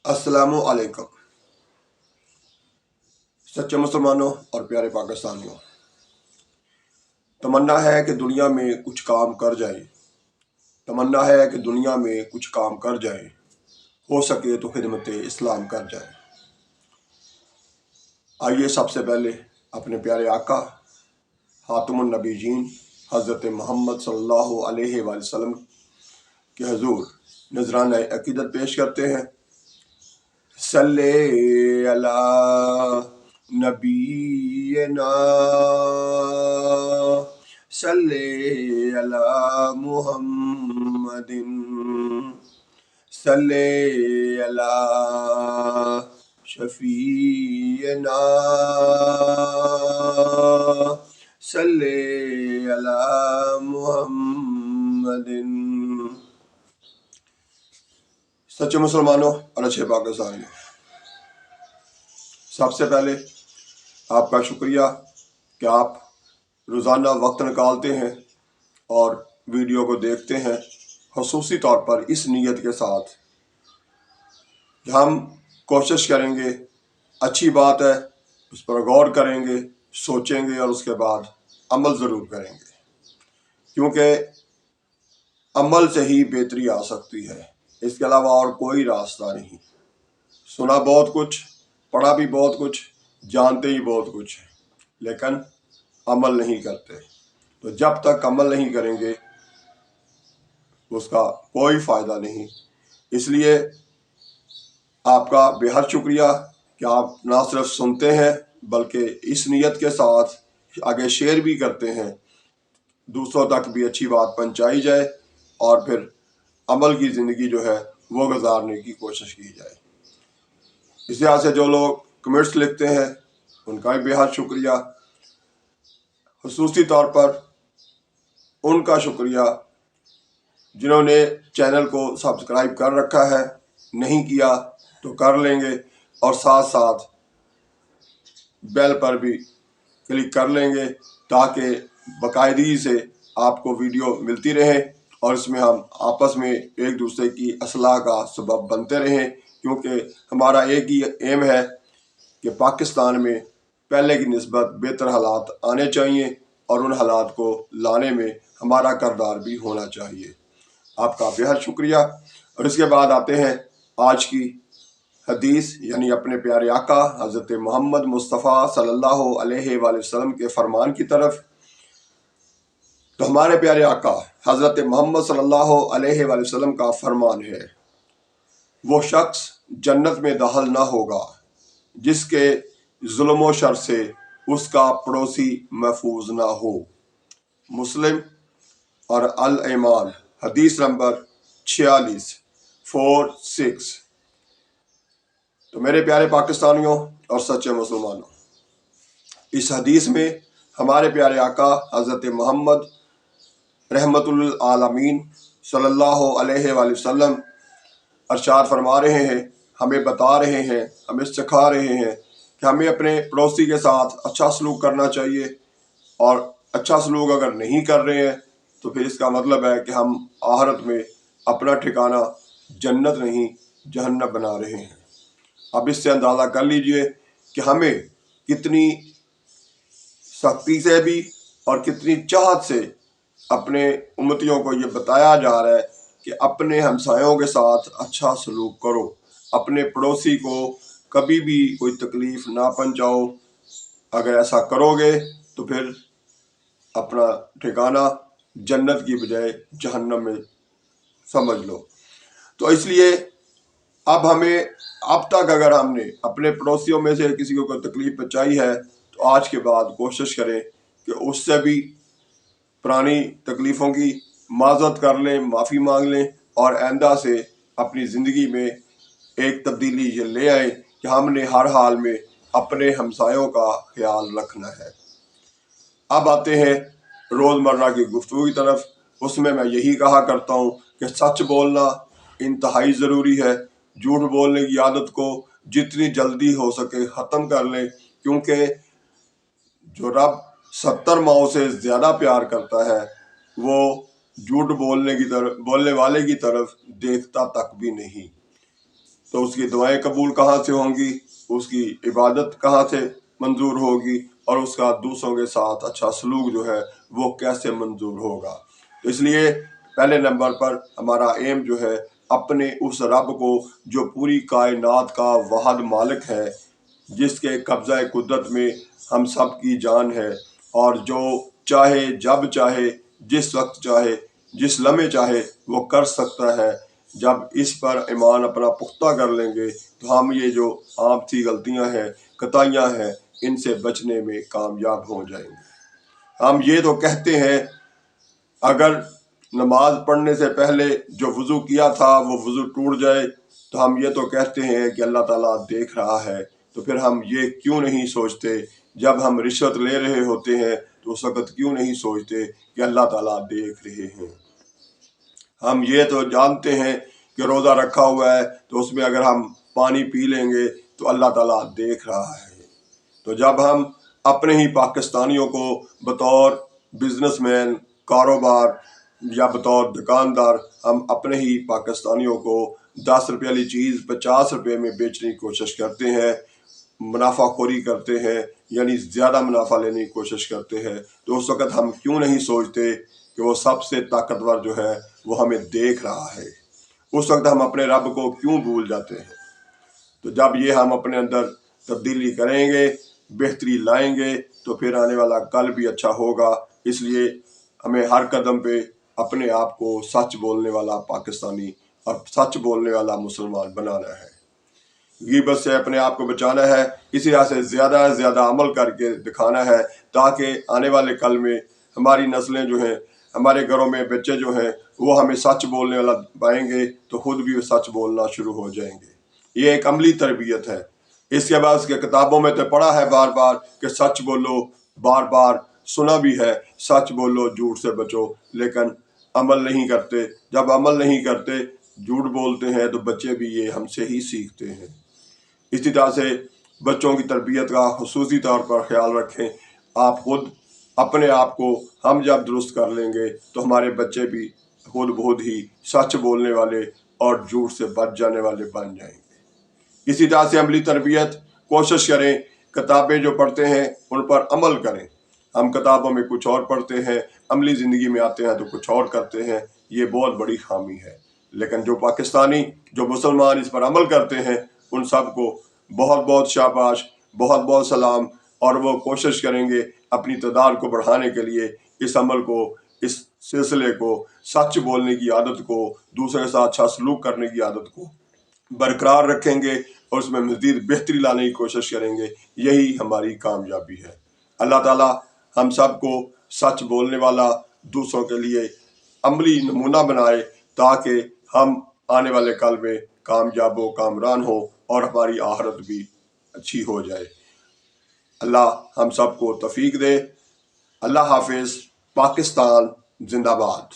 अस्सलामु अलैकुम। सच्चे मुसलमानों और प्यारे पाकिस्तानियों, तमन्ना है कि दुनिया में कुछ काम कर जाए। तमन्ना है कि दुनिया में कुछ काम कर जाए, हो सके तो खिदमत इस्लाम कर जाए। आइए सबसे पहले अपने प्यारे आका खातमुन नबीयीन हज़रत मोहम्मद सल्लल्लाहु अलैहि वसल्लम के हुजूर नजराना अकीदत पेश करते हैं। सल्ले अला नबीना सल्ले अला मुहम्मदिन सल्ले अला शफीना सल्ले अला मुहम्मदिन। सच्चे मुसलमानों और अच्छे पाकिस्तानियों, सबसे पहले आपका शुक्रिया कि आप रोज़ाना वक्त निकालते हैं और वीडियो को देखते हैं, ख़ुसूसी तौर पर इस नीयत के साथ कि हम कोशिश करेंगे, अच्छी बात है, उस पर गौर करेंगे, सोचेंगे और उसके बाद अमल ज़रूर करेंगे, क्योंकि अमल से ही बेहतरी आ सकती है। इसके अलावा और कोई रास्ता नहीं। सुना बहुत कुछ, पढ़ा भी बहुत कुछ, जानते ही बहुत कुछ है, लेकिन अमल नहीं करते। तो जब तक अमल नहीं करेंगे उसका कोई फ़ायदा नहीं। इसलिए आपका बेहद शुक्रिया कि आप ना सिर्फ सुनते हैं बल्कि इस नीयत के साथ आगे शेयर भी करते हैं, दूसरों तक भी अच्छी बात पहुंचाई जाए और फिर अमल की ज़िंदगी जो है वो गुजारने की कोशिश की जाए। इस लिहाज से जो लोग कमेंट्स लिखते हैं उनका भी बेहद शुक्रिया। ख़ुसूसी तौर पर उनका शुक्रिया जिन्होंने चैनल को सब्सक्राइब कर रखा है, नहीं किया तो कर लेंगे और साथ साथ बेल पर भी क्लिक कर लेंगे ताकि बाकायदगी से आपको वीडियो मिलती रहे और इसमें हम आपस में एक दूसरे की असलाह का सबब बनते रहें, क्योंकि हमारा एक ही एम है कि पाकिस्तान में पहले की निस्बत बेहतर हालात आने चाहिए और उन हालात को लाने में हमारा किरदार भी होना चाहिए। आपका बेहद शुक्रिया। और इसके बाद आते हैं आज की हदीस, यानी अपने प्यारे आका हज़रत मोहम्मद मुस्तफ़ा सल्लल्लाहु अलैहि वसल्लम के फरमान की तरफ। तो हमारे प्यारे आका हज़रत मोहम्मद सल्लल्लाहु अलैहि वसल्लम का फरमान है, वो शख्स जन्नत में दाखिल ना होगा जिसके जुल्म व शर से उसका पड़ोसी महफूज ना हो। मुस्लिम और अल ईमान हदीस नंबर 46। तो मेरे प्यारे पाकिस्तानियों और सच्चे मुसलमानों, इस हदीस में हमारे प्यारे आका हज़रत मोहम्मद रहमतुल आलमीन सल्लल्लाहु अलैहि वसल्लम अरशाद फरमा रहे हैं, हमें बता रहे हैं, हमें सिखा रहे हैं कि हमें अपने पड़ोसी के साथ अच्छा सलूक करना चाहिए। और अच्छा सलूक अगर नहीं कर रहे हैं तो फिर इसका मतलब है कि हम आखिरत में अपना ठिकाना जन्नत नहीं जहन्नम बना रहे हैं। अब इससे अंदाज़ा कर लीजिए कि हमें कितनी सख्ती से भी और कितनी चाहत से अपने उम्मतियों को ये बताया जा रहा है कि अपने हमसायों के साथ अच्छा सलूक करो, अपने पड़ोसी को कभी भी कोई तकलीफ़ ना पहुंचाओ। अगर ऐसा करोगे तो फिर अपना ठिकाना जन्नत की बजाय जहन्नम में समझ लो। तो इसलिए अब तक अगर हमने अपने पड़ोसियों में से किसी को कोई तकलीफ पहुंचाई है तो आज के बाद कोशिश करें कि उससे भी पुरानी तकलीफ़ों की माज़रत कर लें, माफ़ी मांग लें और आइंदा से अपनी ज़िंदगी में एक तब्दीली ये ले आए कि हमने हर हाल में अपने हमसायों का ख्याल रखना है। अब आते हैं रोज़मर्रा की गुफ्तगू की तरफ। उसमें मैं यही कहा करता हूँ कि सच बोलना इंतहाई ज़रूरी है। झूठ बोलने की आदत को जितनी जल्दी हो सके ख़त्म कर लें, क्योंकि जो रब 70 माओं से ज़्यादा प्यार करता है वो झूठ बोलने वाले की तरफ देखता तक भी नहीं। تو اس کی دعائیں قبول کہاں سے ہوں گی، اس کی عبادت کہاں سے منظور ہوگی، اور اس کا دوسروں کے ساتھ اچھا سلوک جو ہے وہ کیسے منظور ہوگا۔ تو اس لیے پہلے نمبر پر ہمارا ایم جو ہے اپنے اس رب کو جو پوری کائنات کا واحد مالک ہے، جس کے قبضہ قدرت میں ہم سب کی جان ہے، اور جو چاہے جب چاہے جس وقت چاہے جس لمحے چاہے وہ کر سکتا ہے، جب اس پر ایمان اپنا پختہ کر لیں گے تو ہم یہ جو عام سی غلطیاں ہیں، کوتاہیاں ہیں، ان سے بچنے میں کامیاب ہو جائیں گے۔ ہم یہ تو کہتے ہیں اگر نماز پڑھنے سے پہلے جو وضو کیا تھا وہ وضو ٹوٹ جائے تو ہم یہ تو کہتے ہیں کہ اللہ تعالیٰ دیکھ رہا ہے، تو پھر ہم یہ کیوں نہیں سوچتے جب ہم رشوت لے رہے ہوتے ہیں تو اس وقت کیوں نہیں سوچتے کہ اللہ تعالیٰ دیکھ رہے ہیں۔ ہم یہ تو جانتے ہیں کہ روزہ رکھا ہوا ہے تو اس میں اگر ہم پانی پی لیں گے تو اللہ تعالیٰ دیکھ رہا ہے۔ تو جب ہم اپنے ہی پاکستانیوں کو بطور بزنس مین، کاروبار یا بطور دکاندار ہم اپنے ہی پاکستانیوں کو 10 روپے والی چیز 50 روپے میں بیچنے کی کوشش کرتے ہیں، منافع خوری کرتے ہیں، یعنی زیادہ منافع لینے کی کوشش کرتے ہیں، تو اس وقت ہم کیوں نہیں سوچتے کہ وہ سب سے طاقتور جو ہے وہ ہمیں دیکھ رہا ہے۔ اس وقت ہم اپنے رب کو کیوں بھول جاتے ہیں؟ تو جب یہ ہم اپنے اندر تبدیلی کریں گے، بہتری لائیں گے، تو پھر آنے والا کل بھی اچھا ہوگا۔ اس لیے ہمیں ہر قدم پہ اپنے آپ کو سچ بولنے والا پاکستانی اور سچ بولنے والا مسلمان بنانا ہے، غیبت سے اپنے آپ کو بچانا ہے، اسی طرح سے زیادہ سے زیادہ عمل کر کے دکھانا ہے، تاکہ آنے والے کل میں ہماری نسلیں جو ہیں، ہمارے گھروں میں بچے جو ہیں وہ ہمیں سچ بولنے والا پائیں گے تو خود بھی وہ سچ بولنا شروع ہو جائیں گے۔ یہ ایک عملی تربیت ہے۔ اس کے بعد اس کے کتابوں میں تو پڑھا ہے بار بار کہ سچ بولو، بار بار سنا بھی ہے سچ بولو جھوٹ سے بچو، لیکن عمل نہیں کرتے۔ جب عمل نہیں کرتے، جھوٹ بولتے ہیں، تو بچے بھی یہ ہم سے ہی سیکھتے ہیں۔ اسی طرح سے بچوں کی تربیت کا خصوصی طور پر خیال رکھیں۔ آپ خود اپنے آپ کو ہم جب درست کر لیں گے تو ہمارے بچے بھی خود بخود ہی سچ بولنے والے اور جھوٹ سے بچ جانے والے بن جائیں گے۔ اسی طرح سے عملی تربیت، کوشش کریں کتابیں جو پڑھتے ہیں ان پر عمل کریں۔ ہم کتابوں میں کچھ اور پڑھتے ہیں، عملی زندگی میں آتے ہیں تو کچھ اور کرتے ہیں، یہ بہت بڑی خامی ہے۔ لیکن جو پاکستانی، جو مسلمان اس پر عمل کرتے ہیں، ان سب کو بہت بہت شاباش، بہت بہت سلام، اور وہ کوشش کریں گے اپنی تعداد کو بڑھانے کے لیے اس عمل کو، اس سلسلے کو، سچ بولنے کی عادت کو، دوسرے کے ساتھ اچھا سلوک کرنے کی عادت کو برقرار رکھیں گے اور اس میں مزید بہتری لانے کی کوشش کریں گے۔ یہی ہماری کامیابی ہے۔ اللہ تعالیٰ ہم سب کو سچ بولنے والا، دوسروں کے لیے عملی نمونہ بنائے، تاکہ ہم آنے والے کل میں کامیاب و کامران ہوں اور ہماری آخرت بھی اچھی ہو جائے۔ اللہ ہم سب کو توفیق دے۔ اللہ حافظ۔ پاکستان زندہ باد۔